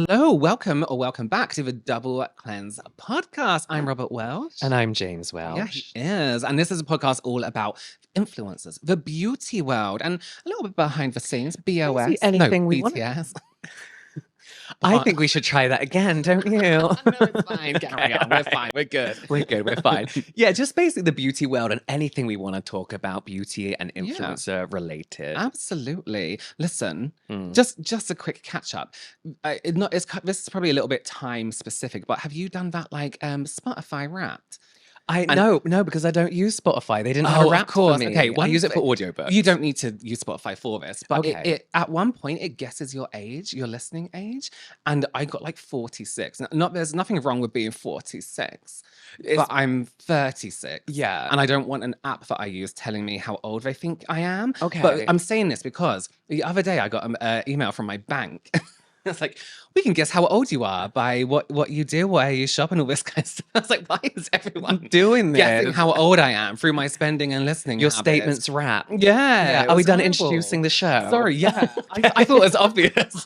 Hello, welcome or welcome back to the Double Cleanse podcast. I'm Robert Welsh. And I'm James Welsh. Yeah, he is. And this is a podcast all about influencers, the beauty world, and a little bit behind the scenes, BOS. Anything no, we BTS. I think we should try that again, don't you? No, it's fine. Carry on. We're fine. We're good. We're fine. Yeah, just basically the beauty world and anything we want to talk about beauty and influencer related. Absolutely. Listen, just a quick catch up. This is probably a little bit time specific, but have you done that like Spotify Wrapped? No, because I don't use Spotify. They didn't have a wrap for me. Okay, I use it for audiobooks. You don't need to use Spotify for this, but Okay. it at one point it guesses your age, your listening age, and I got like 46. There's nothing wrong with being 46, but I'm 36. Yeah. And I don't want an app that I use telling me how old they think I am. Okay. But I'm saying this because the other day I got an email from my bank. It's like, we can guess how old you are by what you do, where you shop, and all this kind of stuff. I was like, why is everyone doing this? guessing how old I am through my spending and listening Your habits? statements wrap. Yeah. Are we done horrible. introducing the show? Sorry, yeah. I thought it was obvious.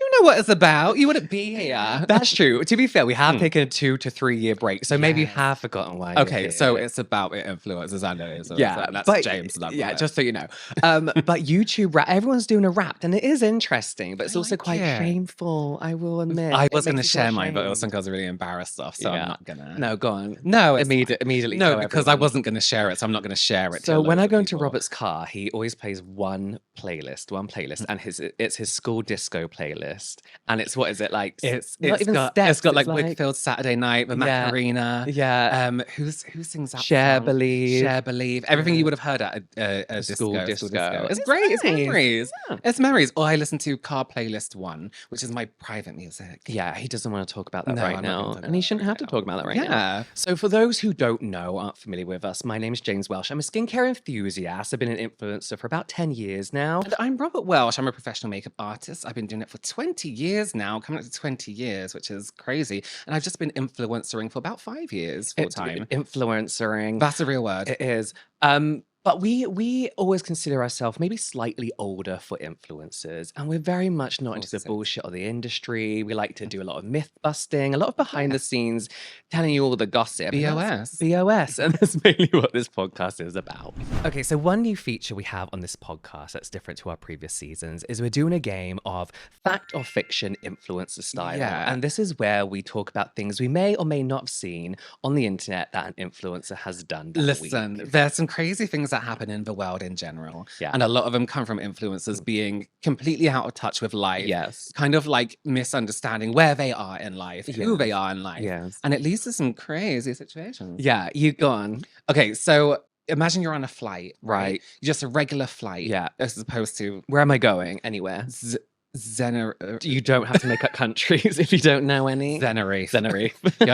You know what it's about. You wouldn't be here. That's true. To be fair, we have taken a 2 to 3 year break, so maybe you have forgotten why. Okay, so it's about influencers. I know it is. So that's but, James. Yeah, just so you know. But YouTube rap, everyone's doing a rap, and it is interesting, but it's also quite shameful, I will admit. I was going to share mine, but I also think I was really embarrassed off, so I'm not going to. No, go on. No, immediately. No, because I wasn't going to share it, so I'm not going to share it. So when I go into Robert's car, he always plays one playlist, and it's his school disco playlist, and it's what is it like? It's got like Wakefield Saturday Night, the Macarena. Yeah. Who sings that? Share song? Believe. Share Believe. Everything you would have heard at a school disco. It's great. It's memories. Yeah. It's memories. Or I listen to Car Playlist 1, which is my private music. Yeah, he doesn't want to talk about that right now. And he shouldn't have to talk about that right now. Yeah. So for those who don't know, aren't familiar with us, my name is James Welsh. I'm a skincare enthusiast. I've been an influencer for about 10 years now. And I'm Robert Welsh. I'm a professional makeup artist. I've been doing it for 20 years now, coming up to 20 years, which is crazy. And I've just been influencering for about 5 years full time. Influencering. That's a real word. It is. But we always consider ourselves maybe slightly older for influencers, and we're very much not into the bullshit of the industry. We like to do a lot of myth busting, a lot of behind the scenes, telling you all the gossip. BOS. And that's mainly what this podcast is about. Okay, so one new feature we have on this podcast that's different to our previous seasons is we're doing a game of fact or fiction influencer style. Yeah. And this is where we talk about things we may or may not have seen on the internet that an influencer has done that week. There's some crazy things that happen in the world in general. Yeah. And a lot of them come from influencers being completely out of touch with life. Yes. Kind of like misunderstanding where they are in life, who they are in life. Yes. And it leads to some crazy situations. Yeah, you go on. Okay, so imagine you're on a flight, Right. Just a regular flight. Yeah. As opposed to Where am I going? Anywhere. You don't have to make up countries if you don't know any. Tenerife. Tenerife. You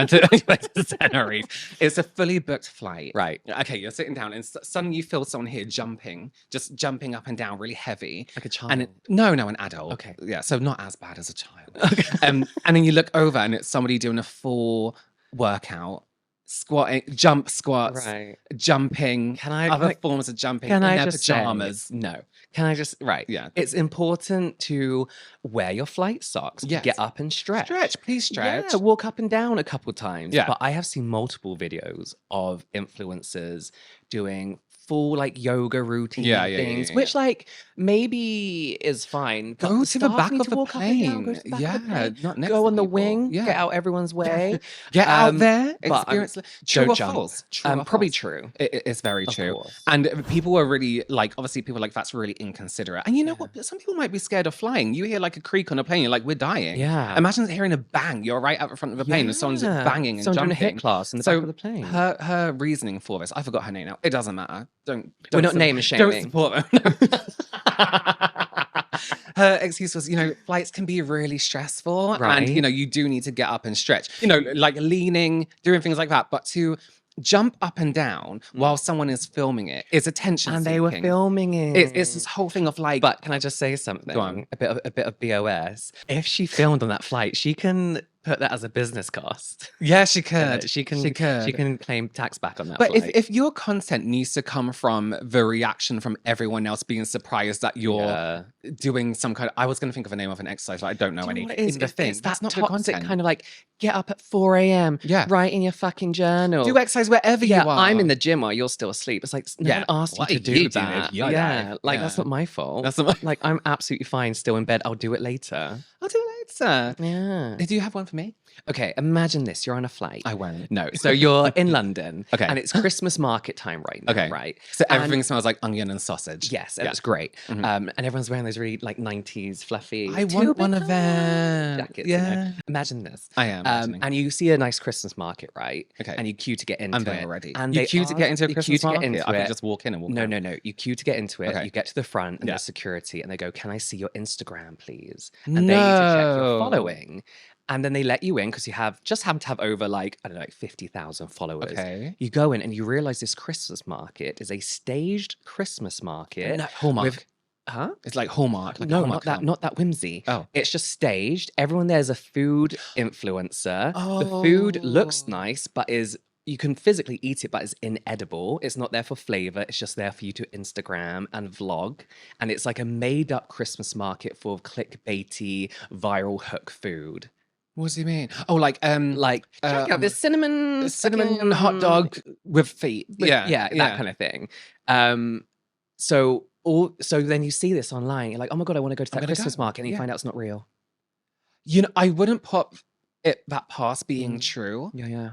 went to Tenerife. It's a fully booked flight. Right. Okay, you're sitting down and suddenly you feel someone here just jumping up and down really heavy. Like a child. And an adult. Okay. Yeah, so not as bad as a child. Okay. And then you look over and it's somebody doing a full workout. Squatting, jump squats, Right. jumping, other forms of jumping in their pajamas. No. Can I just, Yeah. It's important to wear your flight socks. Yes. Get up and stretch. Please stretch. Yeah, walk up and down a couple times. Yeah. But I have seen multiple videos of influencers doing full like yoga routine things, which like maybe is fine. But Go to the staff back need of to the walk up and down, plane. go to the back of the Yeah, plane, not next go to on the people. wing, Yeah. get out everyone's way. Get out there, but experience. True don't or jump. false? True or Probably false? true. It's very Of true. course. And people are really like, obviously, people are like that's really inconsiderate. And you know what? Some people might be scared of flying. You hear like a creak on a plane, you're like, we're dying. Yeah. Imagine hearing a bang. You're right at the front of the plane, and someone's just banging and Someone jumping. doing a hit class in the back of the plane. Her reasoning for this, I forgot her name now. It doesn't matter. We're not name shaming. Don't support them. Her excuse was, flights can be really stressful. Right. And, you do need to get up and stretch. Like leaning, doing things like that. But to jump up and down while someone is filming it is attention And seeking. they were filming it. It's this whole thing of like... But can I just say something? Go on. A bit of BOS. If she filmed on that flight, she can put that as a business cost. Yeah, she Yeah, could. she can She could. she can claim tax back on that But flight. if your content needs to come from the reaction from everyone else being surprised that you're Yeah. doing some kind of, I was going to think of a name of an exercise, but I don't know Do you any. know what it is? In the It's thing, that that's not good toxic content. kind of like, get up at 4 a.m., Yeah. write in your fucking journal. Do exercise wherever Yeah, you are. I'm in the gym while you're still asleep. It's like, no Yeah. one asked What you are to do you doing that. if you're Yeah, alive? like that's Yeah. not my fault. That's not my Like, I'm absolutely fine still in bed. I'll do it later. I'll do it later. Yeah. Do you have one for me? Okay, imagine this. You're on a flight. I won't. No, so you're in London. Okay. And it's Christmas market time right now, Okay. right? So And- everything smells like onion and sausage. Yes, and Yeah. it's great. Mhm. And everyone's wearing those really like 90s fluffy. I want one of them. Jackets, you know. Yeah. Imagine this. I am imagining. And you see a nice Christmas market, right? Okay. And you queue to get into I'm it. there already. And You they queue to get into a you Christmas queue to get market? into I can it. just walk in and walk No, out. no, no. You queue to get into it. Okay. You get to the front and Yeah. there's security and they go, "Can I see your Instagram, please?" And they need to check your No. following. And then they let you in because you just happen to have over like, I don't know, like 50,000 followers. Okay. You go in and you realize this Christmas market is a staged Christmas market. No, Hallmark. with- Huh? It's like Hallmark. Like a No, Hallmark film. not that whimsy. Oh. It's just staged. Everyone there's a food influencer. The food looks Oh. nice, but you can physically eat it, but it's inedible. It's not there for flavor. It's just there for you to Instagram and vlog. And it's like a made up Christmas market full of clickbaity, viral hook food. What do you mean? Oh, like Like, check out this cinnamon cinnamon hot fucking- dog with feet. with- Yeah, yeah, that kind of thing. So then you see this online. You're like, oh my god, I want to go to I'm that gonna Christmas go. market, and you Yeah. find out it's not real. You know, I wouldn't put that past being true Yeah, yeah.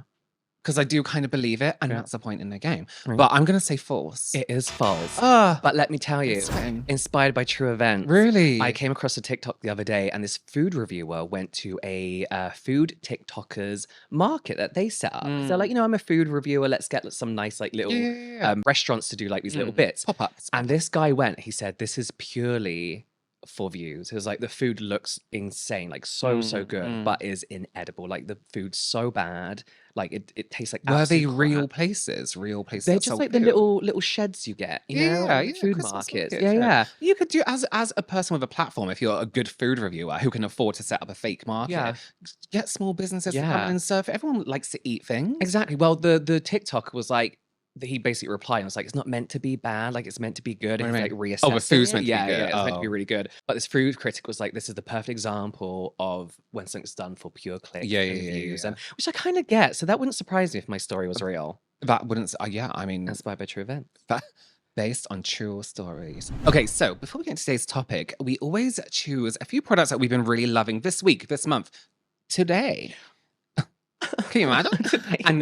because I do kind of believe it, and Yeah. that's the point in the game. Right. But I'm gonna say false. It is false. Ah, But let me tell you, it's fine. inspired by true events. Really? I came across a TikTok the other day, and this food reviewer went to a food TikTokers market that they set up. So, like, I'm a food reviewer. Let's get some nice, like, little Yeah. restaurants to do like these little bits. Pop-ups. And this guy went. He said, "This is purely for views." It was like the food looks insane, like so good, but is inedible. Like the food's so bad, like it tastes like. Were they absolute real crap. places? Real places? They're that just sell like the food? little sheds you get, you know, Yeah, like food Christmas markets. markets, Yeah, yeah. You could do as a person with a platform. If you're a good food reviewer who can afford to set up a fake market, Yeah. get small businesses to come Yeah. in and serve. Everyone likes to eat things. Exactly. Well, the TikTok was like, he basically replied and was like, "It's not meant to be bad, like it's meant to be good." What And do he's you like mean? reassessing Oh, the food's it. meant to be Yeah, good. yeah, it's meant to be Oh. really good. But this food critic was like, "This is the perfect example of when something's done for pure clicks Yeah, and yeah, views," yeah. and which I kind of get. So that wouldn't surprise me if my story was real, That wouldn't. Yeah, I mean, inspired by true events. based on true stories. Okay, so before we get into today's topic, we always choose a few products that we've been really loving this week, this month, today. Can you imagine?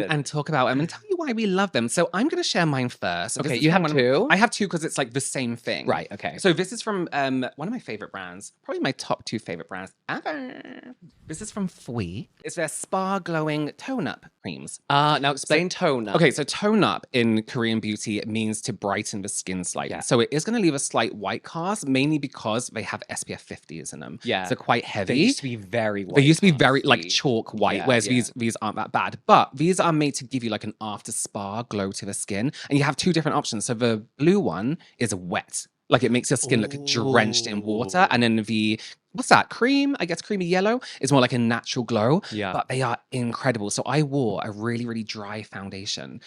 and talk about them and tell you why we love them. So I'm going to share mine first. This Okay, is you from have one of- two? I have two because it's like the same thing. Right. Okay. So this is from one of my favorite brands, probably my top two favorite brands ever. This is from fwee. It's their spa glowing tone up creams. Now explain tone up. Okay, so tone up in Korean beauty it means to brighten the skin slightly. Yeah. So it is going to leave a slight white cast, mainly because they have SPF 50s in them. Yeah. So quite They heavy. used to be very white. They used to be very like casty. chalk white, Yeah, whereas yeah. these aren't that bad. But these are made to give you like an after spa glow to the skin. And you have two different options. So the blue one is wet. Like it makes your skin look drenched in water. And then the what's that? Cream, I guess creamy yellow is more like a natural glow. Yeah. But they are incredible. So I wore a really, really dry foundation.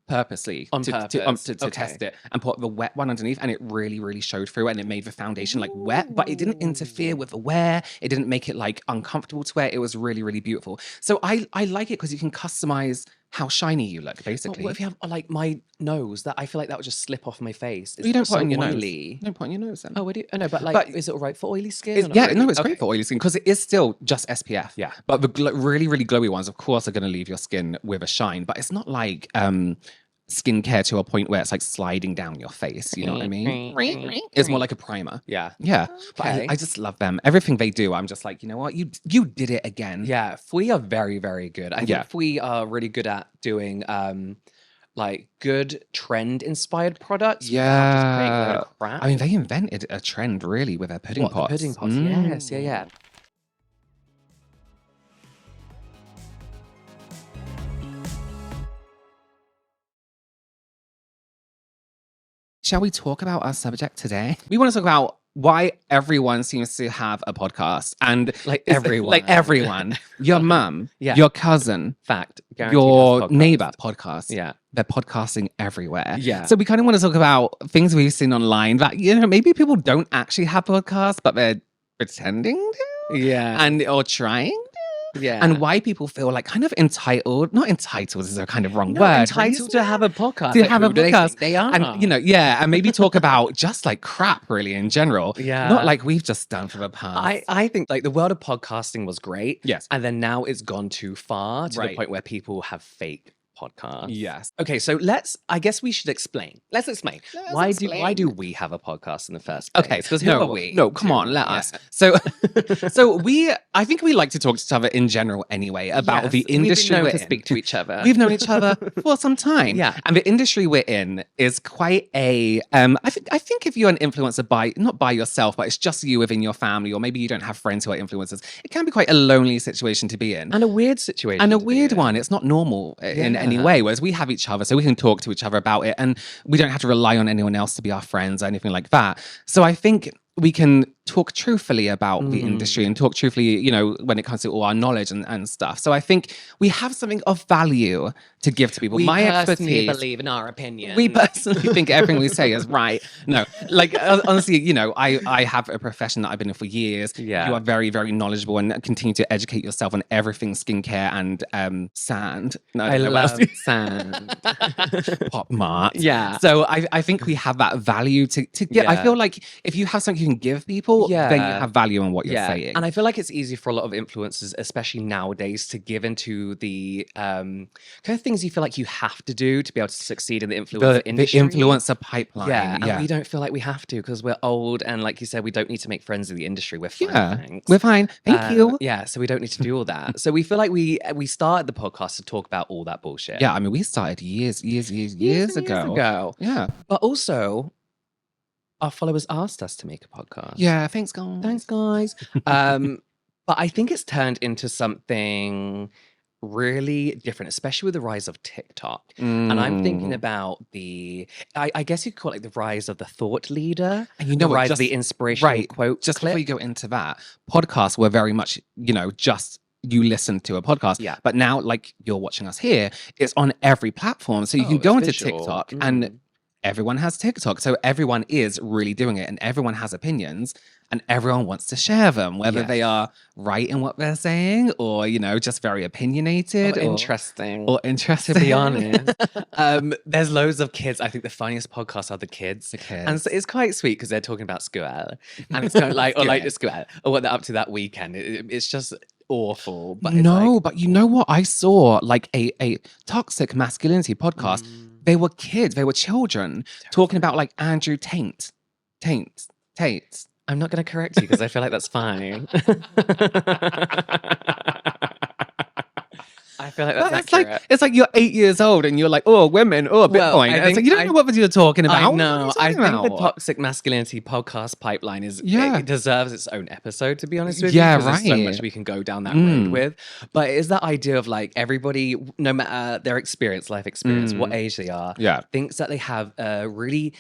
Purposely On to purpose. to Okay. test it and put the wet one underneath, and it really, really showed through, and it made the foundation like wet, but it didn't interfere with the wear. It didn't make it like uncomfortable to wear. It was really, really beautiful. So I like it because you can customize how shiny you look, But basically. what if you have like my nose? That I feel like that would just slip off my face. you don't put it on your oily. nose. Don't put it on your nose then. Oh, would you? Oh no, but like, But- is it all right for oily skin? It's, or not yeah, really? no, it's Okay. great for oily skin because it is still just SPF. Yeah. But the really, really glowy ones, of course, are going to leave your skin with a shine. But it's not like skincare to a point where it's like sliding down your face. You know what I mean? It's more like a primer. Yeah. Yeah. But Okay. I just love them. Everything they do, I'm just like, you know what? You did it again. Yeah, fwee are very, very good. I Yeah. think fwee are really good at doing like good trend inspired products. without just creating a load Yeah. of crap. I mean, they invented a trend really with their pudding What, the pots. pudding pots. Yes, yeah, yeah. Shall we talk about our subject today? We want to talk about why everyone seems to have a podcast. And Like it's everyone. like everyone, your mum, Yeah. your cousin, Fact. Guaranteed your has podcast. neighbor podcast. Yeah. They're podcasting everywhere. Yeah. So we kind of want to talk about things we've seen online that, you know, maybe people don't actually have podcasts, but they're pretending to Yeah. and or trying to. Yeah. And why people feel like kind of entitled, not entitled is a kind of wrong No, word. entitled to have a podcast. To Like, have a who do they podcast. think they are. And, you know, yeah, and maybe talk about just like crap really in general. Yeah. Not like we've just done for the past. I think like the world of podcasting was great. Yes. And then now it's gone too far to the Right. point where people have fake podcasts. Yes. Okay, so I guess we should explain. Let's explain. Why do we have a podcast in the first place? Okay, Because who no, are we? no, come on, let Yeah. us. So, I think we like to talk to each other in general anyway about Yes, the industry we've been known we're to in. speak to each other. We've known each other for some time. Yeah. And the industry we're in is quite a I think if you're an influencer not by yourself, but it's just you within your family, or maybe you don't have friends who are influencers, it can be quite a lonely situation to be in. and a weird situation. And a to be weird in. one. It's not normal in any Yeah. way. Whereas we have each other, so we can talk to each other about it, and we don't have to rely on anyone else to be our friends or anything like that. So I think we can talk truthfully about the industry and talk truthfully, you know, when it comes to all our knowledge and stuff. So I think we have something of value to give to people. We My personally expertise. believe in our opinion. We personally think everything we say is right. No, like honestly, you know, I have a profession that I've been in for years. Yeah. You are very, very knowledgeable and continue to educate yourself on everything skincare and sand. No, I don't know what love else. sand. Pop mart. Yeah. So I think we have that value to give. I Yeah. feel like if you have something you can give people, then you Yeah. have value in what you're saying. And I feel like it's easy for a lot of influencers, especially nowadays, to give into the kind of things you feel like you have to do to be able to succeed in the influencer the industry. influencer pipeline. Yeah, and we don't feel like we have to because we're old, and like you said, we don't need to make friends in the industry. We're fine, Yeah. thanks. We're fine. Thank you. Yeah, so we don't need to do all that. So we feel like we started the podcast to talk about all that bullshit. Yeah, I mean, we started years ago. Yeah. But also, our followers asked us to make a podcast. Yeah, thanks, guys. Thanks, guys. But I think it's turned into something really different, especially with the rise of TikTok. And I'm thinking about I guess you could call it like the rise of the thought leader. And you know the what, rise of the inspirational right, quote just clip. before you go into that, podcasts were very much, you know, just you listen to a podcast. Yeah. But now, like you're watching us here, it's on every platform. So you can it's go into visual. TikTok and everyone has TikTok. So everyone is really doing it and everyone has opinions and everyone wants to share them, whether they are right in what they're saying or, you know, just very opinionated or interesting. Or interesting. To be honest. There's loads of kids. I think the funniest podcasts are the kids. And so it's quite sweet because they're talking about school. And it's kind of like, or like the school, or what they're up to that weekend. It's just awful. But it's but you know what? I saw like a toxic masculinity podcast. They were kids, they were children talking about like Andrew Tate. I'm not going to correct you because I feel like that's fine. I feel like that's accurate. It's like you're 8 years old and you're like, oh, women, oh, Bitcoin. It's like, you don't know what you're talking about. I know. What are I you think talking the about? toxic masculinity podcast pipeline is Yeah. it deserves its own episode, to be honest with Yeah, you. 'Cause there's so right. much we can go down that road with. But it is that idea of like everybody, no matter their experience, life experience, what age they are, thinks that they have a really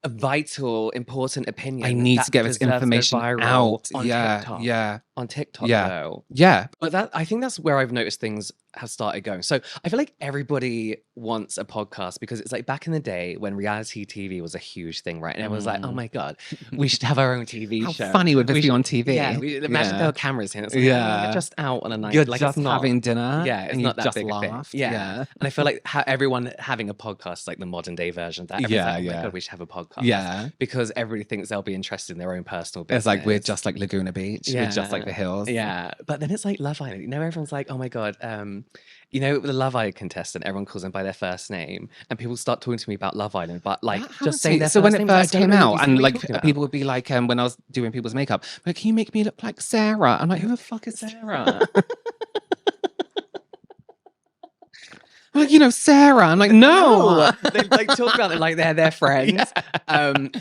vital, important opinion. I need that to get this deserves to go information viral out. on TikTok. On TikTok, though. Yeah. But I think that's where I've noticed things have started going. So I feel like everybody wants a podcast because it's like back in the day when reality TV was a huge thing, right? And everyone was like, oh my God, we should have our own TV How show. funny would this We be should- on TV? Yeah, imagine there were cameras here. It's like, you're just out on a night. You're like, just it's not, having dinner. Yeah, it's and not you that just big a thing. laughed. Yeah. And I feel like everyone having a podcast, like the modern day version of that. Everyone's like, oh my God, we should have a podcast. Yeah. Because everybody thinks they'll be interested in their own personal business. It's like we're just like Laguna Beach. We're just like the hills. Yeah. But then it's like Love Island. You know, everyone's like, oh my God, you know, the Love Island contestant, everyone calls them by their first name. And people start talking to me about Love Island, but like just saying their so first when it names, I first don't came know out what and these like people are talking people would be like when I was doing people's makeup, like, can you make me look like Sarah? I'm like, who the fuck is Sarah? Like, Sarah. I'm like, no. They like talk about them like they're their friends.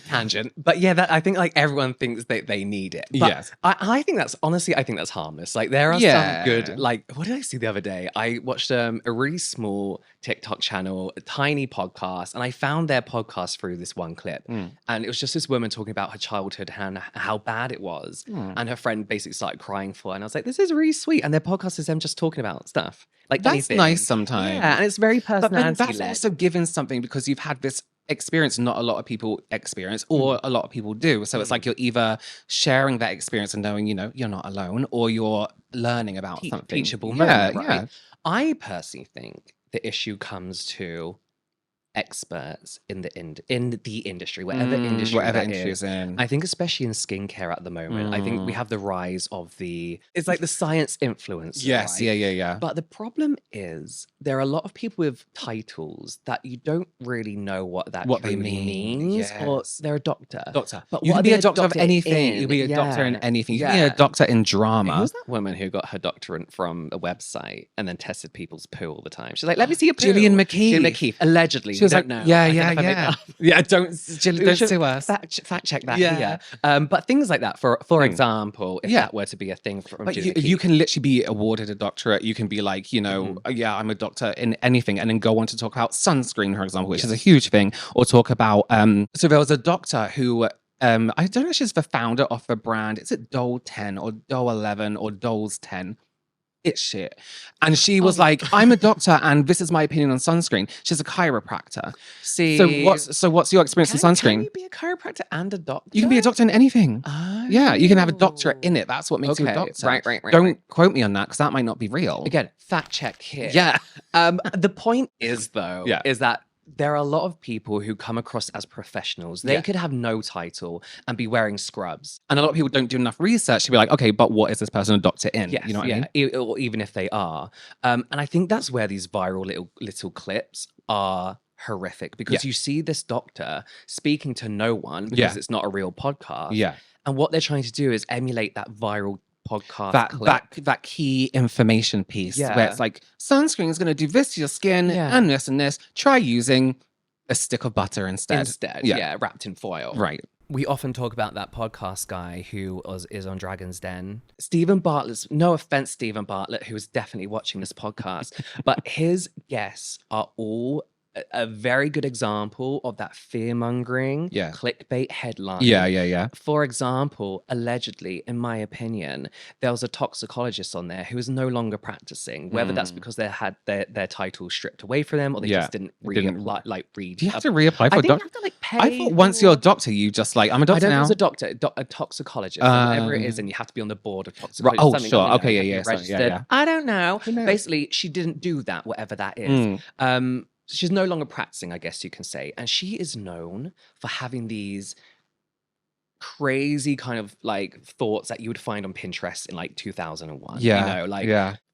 Tangent. But yeah, I think like everyone thinks that they need it. But Yes. I think that's honestly, I think that's harmless. Like there are some good, like, what did I see the other day? I watched a really small TikTok channel, a tiny podcast, and I found their podcast through this one clip. And it was just this woman talking about her childhood and how bad it was. And her friend basically started crying for her. And I was like, this is really sweet. And their podcast is them just talking about stuff. Like That's anything. nice sometimes. Yeah, and it's very But then personality that's led. also giving something because you've had this experience not a lot of people experience or a lot of people do. So it's like you're either sharing that experience and knowing, you're not alone, or you're learning about something. Teachable moment, right? Yeah. I personally think the issue comes to experts in the industry, whatever industry Whatever that industry is. is in. I think especially in skincare at the moment, I think we have the rise of it's like the science influence. Yes, right? yeah. But the problem is there are a lot of people with titles that you don't really know what that What they truly mean, means, or yes. they're a doctor. But you what can are be they a doctor of anything. You in? can be a doctor in Yeah. anything. You can Yeah. be a doctor in drama. Who's that woman who got her doctorate from a website and then tested people's poo all the time? She's like, let me see your poo. Gillian McKeith. Gillian McKeith, allegedly. She was we like, don't know. yeah, I don't know if I made that up. Yeah, don't We should sue us. Fact check that Yeah. here. But things like that, for example, if that were to be a thing from But Gillian you McKeith. can literally be awarded a doctorate. You can be like, yeah, I'm a doctor in anything, and then go on to talk about sunscreen, for example, which is a huge thing, or talk about. So there was a doctor who. I don't know if she's the founder of the brand. Is it Dole 10 or Dole 11 or Dole's 10? It's shit. And she was like, I'm a doctor and this is my opinion on sunscreen. She's a chiropractor. See, So what's your experience with sunscreen? Can you be a chiropractor and a doctor? You can be a doctor in anything. Oh. Yeah, you can have a doctorate in it. That's what makes you a doctor. Right. Don't quote me on that because that might not be real. Again, fact check here. Yeah. The point is, though, Yeah. is that there are a lot of people who come across as professionals. They could have no title and be wearing scrubs. And a lot of people don't do enough research to be like, okay, but what is this person a doctor in? Yes, You know what I mean? Or even if they are. And I think that's where these viral little clips are horrific, because you see this doctor speaking to no one because it's not a real podcast. Yeah. And what they're trying to do is emulate that viral podcast clip. That key information piece where it's like, sunscreen is going to do this to your skin and this. Try using a stick of butter instead. Wrapped in foil. Right. We often talk about that podcast guy who is on Dragon's Den. Stephen Bartlett's, no offense, Stephen Bartlett, who is definitely watching this podcast, but his guests are all a very good example of that fear-mongering clickbait headline. Yeah. For example, allegedly, in my opinion, there was a toxicologist on there who is no longer practicing, whether that's because they had their title stripped away from them, or they just didn't read. Do you have to reapply for a doctor? You have to pay. I thought once you're a doctor, you just like, I'm a doctor I don't now. think it's a doctor, a toxicologist, whatever it is, and you have to be on the board of toxicology. Oh, something sure. like that. Okay, You have to yeah. be Sorry, registered. yeah. I don't know. Who knows? Basically, she didn't do that, whatever that is. She's no longer practicing, I guess you can say. And she is known for having these crazy kind of like thoughts that you would find on Pinterest in like 2001.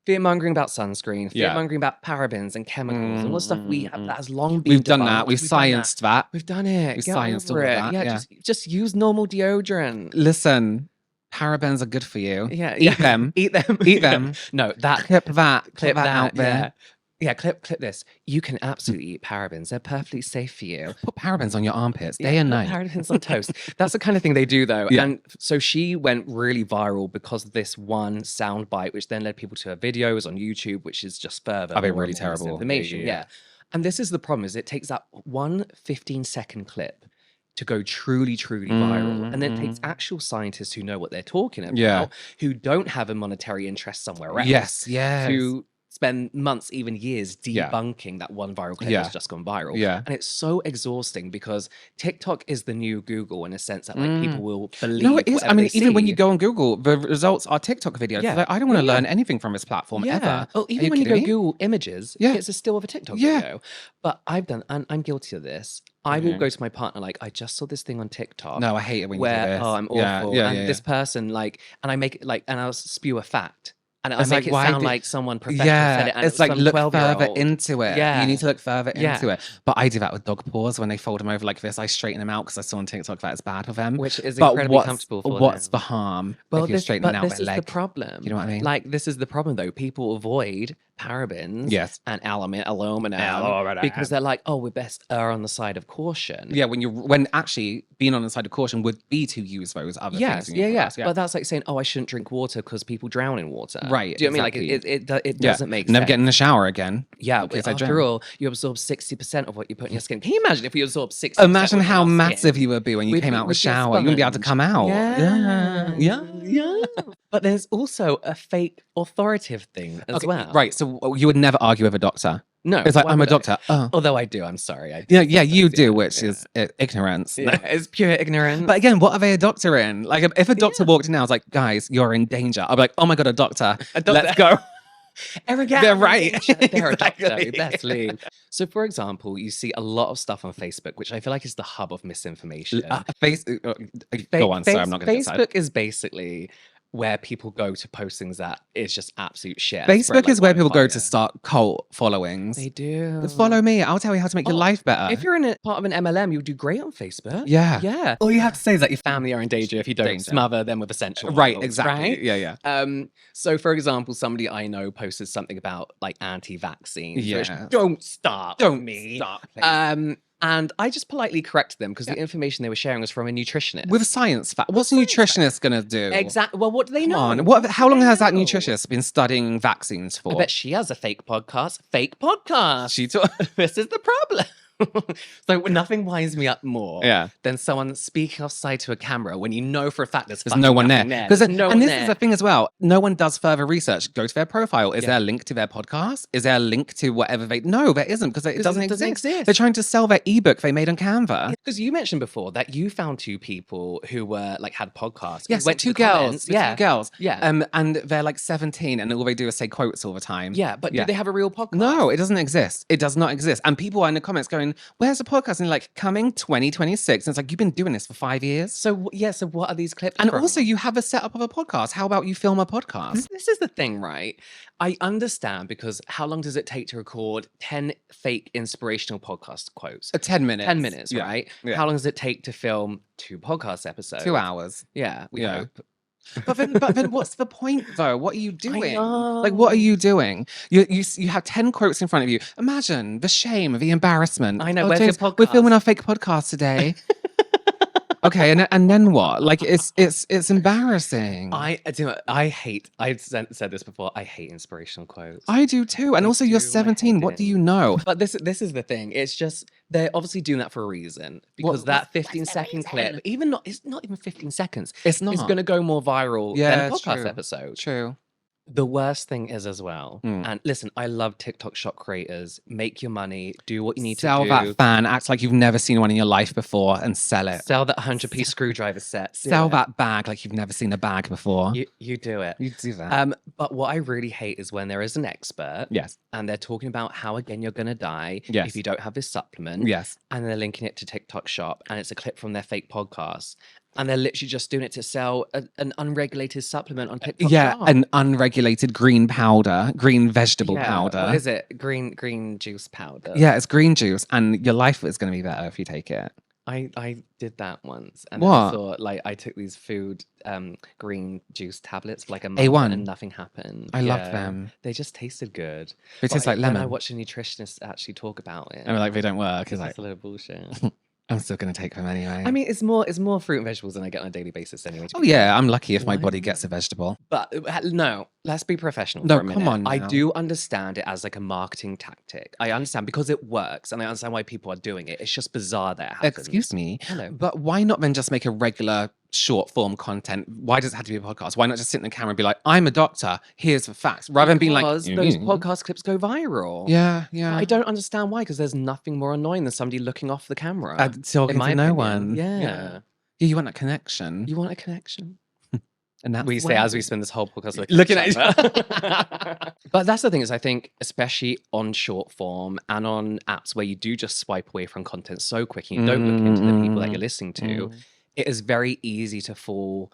Fear-mongering about sunscreen, fear-mongering about parabens and chemicals and all the stuff we have that has long been We've done debunked. that. We've scienced that. We've done it. We've Get scienced over all of it. that, Yeah, just use normal deodorant. Listen, parabens are good for you. Yeah, Eat them. Eat them. Eat them. No, that Clip that out there. Yeah. Yeah, clip this. You can absolutely eat parabens. They're perfectly safe for you. Put parabens on your armpits day and Put night. parabens on toast. That's the kind of thing they do, though. Yeah. And so she went really viral because of this one soundbite, which then led people to her videos on YouTube, which is just further. I've been more really and more terrible. misinformation. Yeah. Yeah. And this is the problem: is it takes that one 15-second clip to go truly viral, and then it takes actual scientists who know what they're talking about, who don't have a monetary interest somewhere else, Yes. to spend months, even years, debunking that one viral clip that's just gone viral. Yeah. And it's so exhausting because TikTok is the new Google in a sense that like people will believe. No, it is. I mean, even when see. you go on Google, the results are TikTok videos. Yeah. Like, I don't want to learn anything from this platform Yeah. ever. Oh, even when you go Google images, Yeah. it's a still of a TikTok Yeah. video. But I'm guilty of this. I will go to my partner like, I just saw this thing on TikTok. No, I hate it when you do where this. I'm awful, Yeah, and this person like, and I make it like, and I'll spew a fact. And I It's make like, it why sound did- like someone professional said it. And it's like some look further 12-year-old. into it. Yeah. You need to look further Yeah. into it. But I do that with dog paws when they fold them over like this. I straighten them out because I saw on TikTok that it's bad for them. Which is But incredibly comfortable for what's them. the harm Well, if you're straightening out this their is leg? the problem. You know what I mean? Like, this is the problem, though. People avoid parabens Yes. and aluminum Aluminum. because they're like, oh, we're best err on the side of caution. Yeah, when actually being on the side of caution would be to use those other things Yes, in your products. But that's like saying, oh, I shouldn't drink water because people drown in water. Right, Do you know what I exactly. mean? Like it doesn't make sense. Never get in the shower again. Yeah, Because I after drown. all, you absorb 60% of what you put in your skin. Can you imagine if we absorb 60%? Imagine within how our massive skin? you would be when you came out of the we'd be a shower. You wouldn't be able to sponge. come out. Yeah. But there's also a fake authoritative thing as well. Right. So you would never argue with a doctor. No. It's like, why I'm a would I? doctor. Oh. Although I do, I'm sorry. I do Yeah, you sometimes, do, which is ignorance. Yeah, it's pure ignorance. But again, what are they a doctor in? Like, if a doctor walked in now, I was like, guys, you're in danger. I'd be like, oh my God, a doctor. Let's go. They're right. They're a doctor. Exactly. You best leave. So, for example, you see a lot of stuff on Facebook, which I feel like is the hub of misinformation. Go on, sorry, I'm not going to get Facebook is basically where people go to post things that is just absolute shit. Facebook is where people go to start cult followings. They do. Follow me. I'll tell you how to make your life better. If you're in a part of an MLM, you'll do great on Facebook. Yeah. Yeah. All you have to say is that Your family are in danger if you don't smother them with essential Right, oils, exactly. right? Yeah. So, for example, somebody I know posted something about like anti-vaccines. Yeah. Which, don't start. Don't me. start, please. And I just politely corrected them because the information they were sharing was from a nutritionist. With science fact. What's a nutritionist going to do? Exactly. Well, what do they Come know? on. How long has that know? nutritionist been studying vaccines for? I bet she has a fake podcast. Fake podcast. She taught. This is the problem. So nothing winds me up more Yeah. than someone speaking offside to a camera when you know for a fact there's no one there. There's no one and this there. is the thing as well. No one does further research. Go to their profile. Is there a link to their podcast? Is there a link to whatever they? No, there isn't because it doesn't exist. They're trying to sell their ebook they made on Canva. Because you mentioned before that you found two people who were like had podcasts. Yes, went to two the girls. comments. Two girls. Yeah. And they're like 17, and all they do is say quotes all the time. Yeah, but do they have a real podcast? No, it doesn't exist. It does not exist. And people are in the comments going, "Where's the podcast?" And like, coming 2026. And it's like, you've been doing this for 5 years. So what are these clips And from? also, you have a setup of a podcast. How about you film a podcast? This is the thing, right? I understand because how long does it take to record 10 fake inspirational podcast quotes? 10 minutes. 10 minutes, Yeah. right? Yeah. How long does it take to film 2 podcast episodes? 2 hours. Yeah, we Yeah. hope. But then what's the point though? What are you doing? know. Like, what are you doing? You have 10 quotes in front of you. Imagine the shame, the embarrassment. I know, Oh, where's your James, we're podcast? filming our fake podcast today. Okay, and then what? Like, it's embarrassing. I've said this before. I hate inspirational quotes. I do too. And I also, do, you're I 17. hate What it. do you know? But this is the thing. It's just they're obviously doing that for a reason because What- that what's 15-second clip, it's not even 15 seconds. It's not. It's going to go more viral Yeah, than a podcast true. episode. True. The worst thing is as well, Mm. and listen, I love TikTok shop creators. Make your money, do what you need Sell to do. that fan, act like you've never seen one in your life before and sell it. Sell that 100-piece screwdriver set. Do Sell it. that bag like you've never seen a bag before. You do it. You do that. But what I really hate is when there is an expert Yes. and they're talking about how again you're gonna die Yes. if you don't have this supplement. Yes. And they're linking it to TikTok shop and it's a clip from their fake podcast. And they're literally just doing it to sell an unregulated supplement on TikTok Yeah, shop. an unregulated green powder, green vegetable Yeah, powder. What is it? Green juice powder. Yeah, it's green juice, and your life is going to be better if you take it. I did that once, and then I What? thought like I took these food green juice tablets for like a month, A1. and nothing happened. I love Yeah. them. They just tasted good. They But taste like Then I lemon. watched a nutritionist actually talk about it. And we're like, they don't work. It's It's like, just a load of bullshit. I'm still going to take them anyway. I mean, it's more fruit and vegetables than I get on a daily basis anyway. to oh be yeah, I'm lucky if my Why body not? gets a vegetable. But no, let's be professional No, for a minute. come on I now. do understand it as like a marketing tactic. I understand because it works and I understand why people are doing it. It's just bizarre that it happens. Excuse me. Hello. But why not then just make a regular short form content? Why does it have to be a podcast? Why not just sit in the camera and be like, I'm a doctor, here's the facts, rather than being like, Because those podcast clips go viral. yeah, But yeah. I don't understand why, because there's nothing more annoying than somebody looking off the camera. Talking in my to no opinion. one. Yeah. Yeah, you want that connection. You want a connection? And that's We say why- as we spend this whole podcast Looking at each other. But that's the thing is I think especially on short form and on apps where you do just swipe away from content so quick and you don't look into the people that you're listening to, it is very easy to fall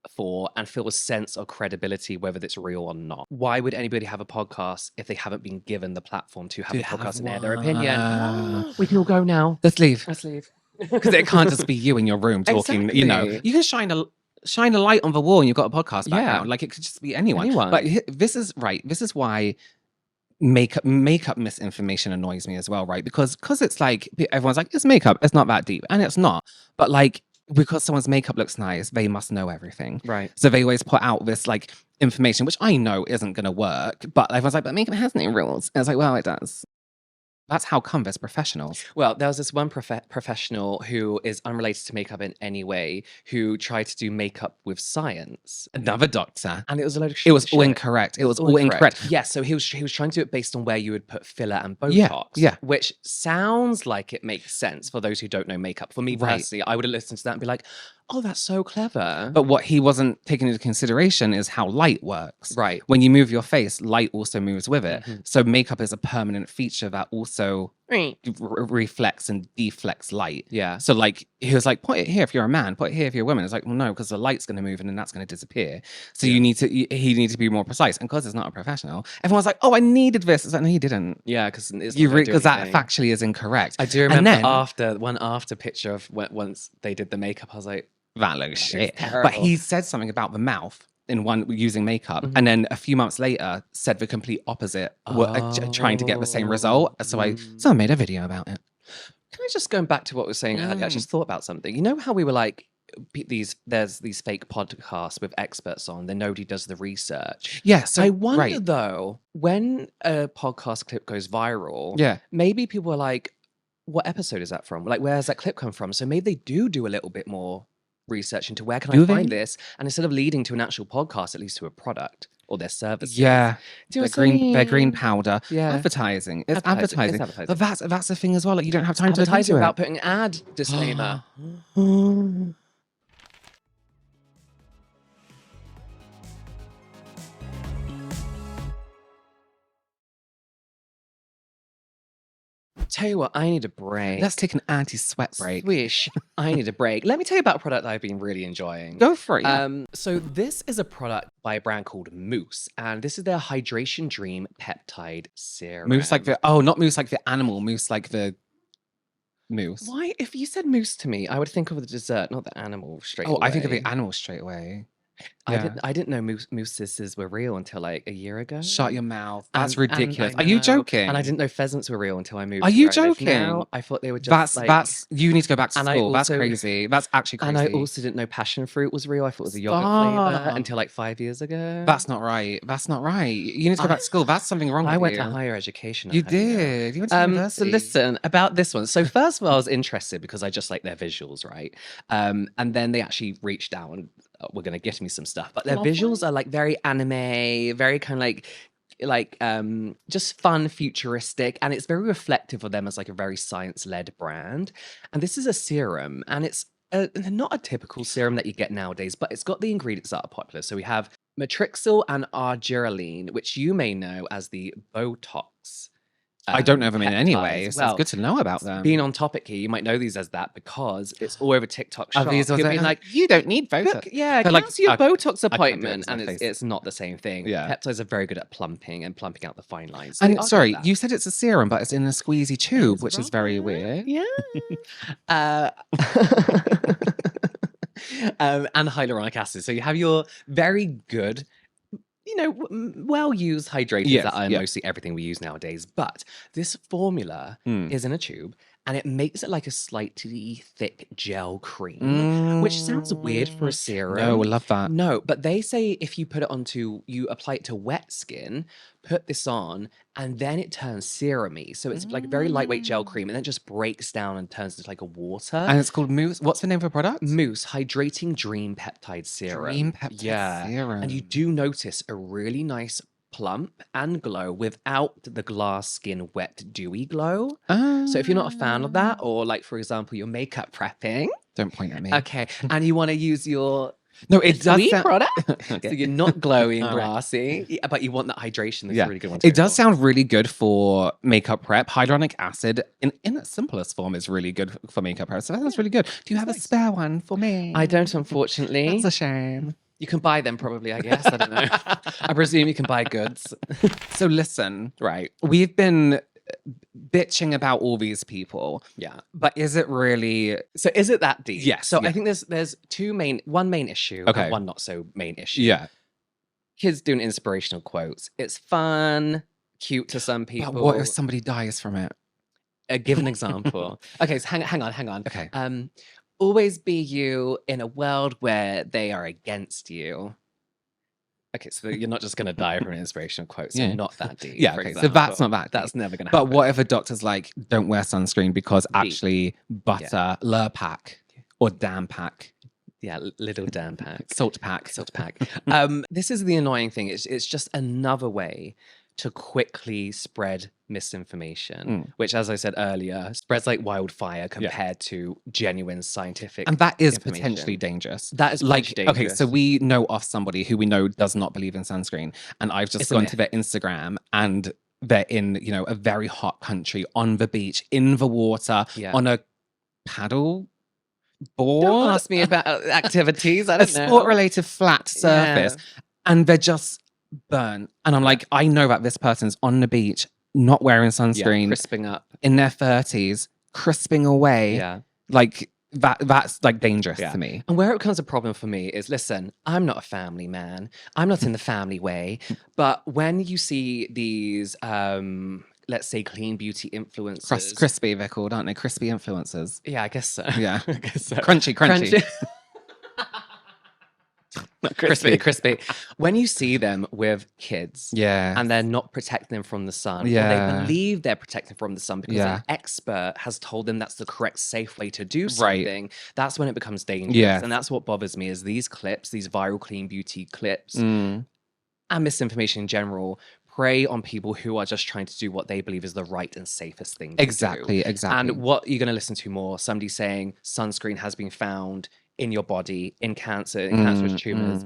for and feel a sense of credibility whether it's real or not. Why would anybody have a podcast if they haven't been given the platform to have a podcast and air their opinion? We can all go now. Let's leave. Let's leave. Because it can't just be you in your room talking, you know. Exactly. You can shine a light on the wall and you've got a podcast background. Yeah. Like it could just be anyone. Anyone. But this is right. This is why makeup misinformation annoys me as well, right? Because it's like everyone's like, it's makeup, it's not that deep, and it's not. But like, because someone's makeup looks nice, they must know everything. Right. So they always put out this like information, which I know isn't going to work. But everyone's like, but makeup has no rules. And it's like, well, it does. That's how come there's professionals. Well, there was this one professional who is unrelated to makeup in any way who tried to do makeup with science. Another doctor. And it was a load of shit. It was all incorrect. It was all incorrect. Yeah, so he was trying to do it based on where you would put filler and Yeah, Botox. yeah. Which sounds like it makes sense for those who don't know makeup. For me Right. personally, I would have listened to that and be like, oh, that's so clever. But what he wasn't taking into consideration is how light works. Right. When you move your face, light also moves with it. Mhm. So makeup is a permanent feature that also Right. reflects and deflects light. Yeah. So like he was like, put it here if you're a man, put it here if you're a woman. It's like, well, no, because the light's going to move and then that's going to disappear. So Yeah. he needs to be more precise. And because it's not a professional, everyone's like, oh, I needed this. It's like, no, you didn't. Yeah, because that Factually is incorrect. I do remember then- after picture of once they did the makeup, I was like, That looks shit. But terrible. he said something about the mouth in one using makeup, Mhm. and then a few months later said the complete opposite, trying to get the same result. So I made a video about it. Can I just going back to what we were saying earlier? I just thought about something. You know how we were like, there's these fake podcasts with experts on, then nobody does the research. Yeah. So I wonder right. though, when a podcast clip goes viral, Yeah. maybe people are like, what episode is that from? Like, where's that clip come from? So maybe they do a little bit more research into where can I Do find they? this? And instead of leading to an actual podcast, at least to a product or their services. Yeah. Do you know Their what I green mean? powder. Yeah. Advertising. It's Advertising. advertising. It's advertising. But that's the thing as well. Like, you don't have time to Advertising do without it. putting ad disclaimer. Tell you what, I need a break. Let's take an anti-sweat break. Swish. I need a break. Let me tell you about a product that I've been really enjoying. Go for it. Yeah. So this is a product by a brand called Moussse, and this is their Hydration Dream Peptide Serum. Mousse like not mousse like the animal, mousse like the mousse. Why? If you said mousse to me, I would think of the dessert, not the animal straight away. Oh, I think of the animal straight away. Yeah. I didn't know mousses were real until like a year ago. Shut your mouth. That's And ridiculous. I Are you know. joking? And I didn't know pheasants were real until I moved. Are you where I live joking? now. I thought they were just That's you need to go back to And I school. That's also- crazy. That's actually crazy. And I also didn't know passion fruit was real. I thought it was a yogurt flavor Stop. until like 5 years ago. That's not right. That's not right. You need to go back to school. That's something wrong with I went you. to higher education. You I had to go. did. You went to So university. listen about this one. So first of all, I was interested because I just like their visuals, right? And then they actually reached out and were going to get me some stuff. But their visuals are like very anime, very kind of like just fun, futuristic, and it's very reflective of them as like a very science-led brand. And this is a serum, and it's not a typical serum that you get nowadays, but it's got the ingredients that are popular. So we have matrixyl and argireline, which you may know as the Botox. I don't know them in any way, peptides. so it's good to know about them. Being on topic here, you might know these as that because it's all over TikTok shop. These People being like, you don't need Botox. look, yeah, They're like, cancel your I can't do Botox it appointment. to my And face. it's not the same thing. Yeah. Peptides are very good at plumping out the fine lines. So they And are sorry, good at you said it's a serum, but it's in a squeezy tube, which is very that. weird. Yeah. And hyaluronic acid. So you have your very good, well-used hydrators Yes, that are yeah. mostly everything we use nowadays. But this formula is in a tube, and it makes it like a slightly thick gel cream, which sounds weird for a serum. No, we love that. No, but they say if you put it you apply it to wet skin, put this on, and then it turns serumy. So it's like a very lightweight gel cream, and then it just breaks down and turns into like a water. And it's called Mousse. What's the name of the product? Moussse Hydrating Dream Peptide Serum. Dream Peptide Serum. And you do notice a really nice plump and glow without the glass skin wet dewy glow. So if you're not a fan of that, or like for example, you're makeup prepping, Don't point at me. okay, and you want to use your No, it does fwee sound... product, Okay. so you're not glowy and All right. glassy, but you want that hydration. That's Yeah. a really good one. To It go does for. sound really good for makeup prep. Hyaluronic acid, in its simplest form, is really good for makeup prep. So that sounds really good. Do you have a spare one for me? I don't, unfortunately. That's a shame. You can buy them probably, I guess. I don't know. I presume you can buy goods. So listen, Right. we've been bitching about all these people, Yeah. but is it really? So is it that deep? Yes, So yeah. I think there's one main issue Okay. and one not so main issue. Yeah. Kids doing inspirational quotes. It's fun. cute to some people. But what if somebody dies from it? Give an example. Okay, so hang on. Okay. Always be you in a world where they are against you. Okay, so you're not just going to die from an inspirational quote. So Yeah. not that deep. Yeah, for okay. So that's example. not that deep. That's never going to happen. But what if a doctor's like, don't wear sunscreen because Deep. actually butter, Lurpak or Dampack, Yeah, little damn pack. salt pack. Salt pack. This is the annoying thing. It's just another way to quickly spread misinformation, which, as I said earlier, spreads like wildfire compared to genuine scientific And that is information. potentially dangerous. That is like, potentially dangerous. okay, so we know of somebody who we know does not believe in sunscreen. And I've just It's a gone myth. to their Instagram and they're in, you know, a very hot country on the beach, in the water, Yeah. on a paddle board. Don't ask me about activities. I a don't know. sport-related flat surface. And they're just burnt. And I'm like, I know that this person's on the beach, not wearing sunscreen, crisping up in their 30s, crisping away. Yeah. Like that's like dangerous to me. And where it becomes a problem for me is, listen, I'm not a family man. I'm not in the family way. But when you see these, let's say, clean beauty influencers. Crispy, they're called, aren't they? Crispy influencers. Yeah, I guess so. Yeah. I guess so. Crunchy. Crispy. When you see them with kids, Yeah. and they're not protecting them from the sun, or Yeah. they believe they're protecting from the sun because Yeah. an expert has told them that's the correct, safe way to do something, that's when it becomes dangerous. Yeah. And that's what bothers me is these clips, these viral clean beauty clips, Mm. and misinformation in general, prey on people who are just trying to do what they believe is the right and safest thing to do. Exactly. And what you're going to listen to more, somebody saying sunscreen has been found in your body, in cancer, in cancerous tumors,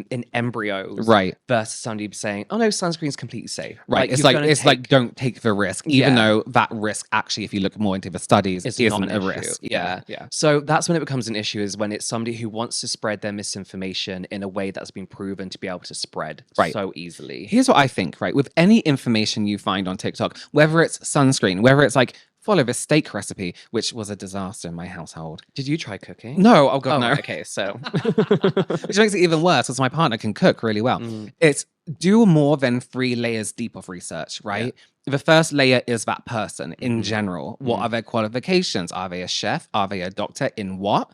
in embryos, Right. versus somebody saying, "Oh no, sunscreen's completely safe." Right. It's like don't take the risk, even though that risk actually, if you look more into the studies, isn't a risk. Yeah. So that's when it becomes an issue, is when it's somebody who wants to spread their misinformation in a way that's been proven to be able to spread so easily. Here's what I think, right? With any information you find on TikTok, whether it's sunscreen, whether it's like follow this steak recipe, which was a disaster in my household. Did you try cooking? No, oh god, no. Okay, so which makes it even worse because my partner can cook really well. It's do more than 3 layers deep of research, right? The first layer is that person in general. What are their qualifications? Are they a chef? Are they a doctor? In what?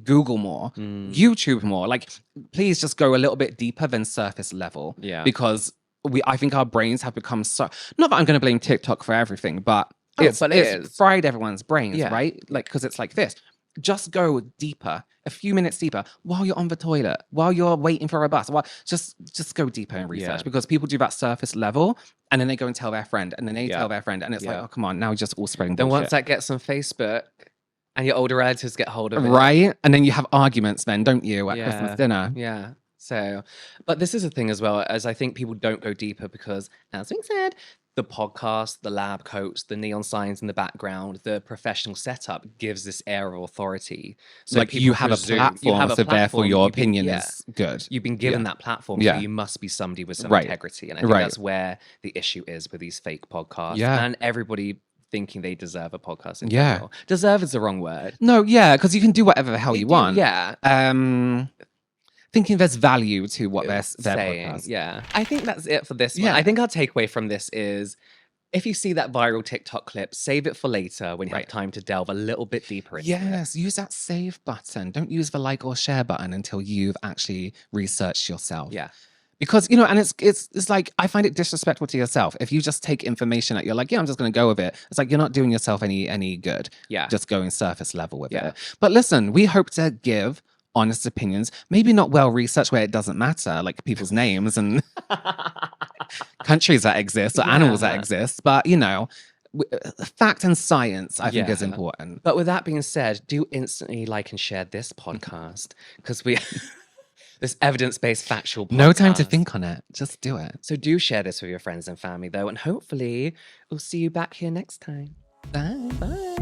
Google more, YouTube more. Like, please just go a little bit deeper than surface level. Yeah. Because I think our brains have become so, not that I'm going to blame TikTok for everything, but it's fried everyone's brains, right? Like, because it's like this. Just go deeper, a few minutes deeper, while you're on the toilet, while you're waiting for a bus. Just go deeper in research, because people do that surface level, and then they go and tell their friend, and then they tell their friend, and it's like, oh, come on, now we're just all spreading bullshit. Then once that gets on Facebook, and your older relatives get hold of it. Right? And then you have arguments then, don't you, at Christmas dinner? Yeah. So, but this is a thing as well, as I think people don't go deeper because, as we said, the podcast, the lab coats, the neon signs in the background, the professional setup gives this air of authority. So like you have a platform, so therefore your opinion is good. You've been given that platform, so you must be somebody with some integrity. And I think that's where the issue is with these fake podcasts. And everybody thinking they deserve a podcast in general. Deserve is the wrong word. No, because you can do whatever the hell you want. Thinking there's value to what they're saying. Podcast. Yeah. I think that's it for this one. I think our takeaway from this is, if you see that viral TikTok clip, save it for later when you have time to delve a little bit deeper into it. Use that save button. Don't use the like or share button until you've actually researched yourself. Yeah. Because, you know, and it's like, I find it disrespectful to yourself. If you just take information that you're like, I'm just going to go with it. It's like, you're not doing yourself any good. Yeah. Just going surface level with it. But listen, we hope to give honest opinions, maybe not well researched where it doesn't matter, like people's names and countries that exist or animals that exist. But, you know, fact and science, I think, is important. But with that being said, do instantly like and share this podcast, because we... this evidence-based factual podcast. No time to think on it. Just do it. So do share this with your friends and family, though, and hopefully we'll see you back here next time. Bye. Bye.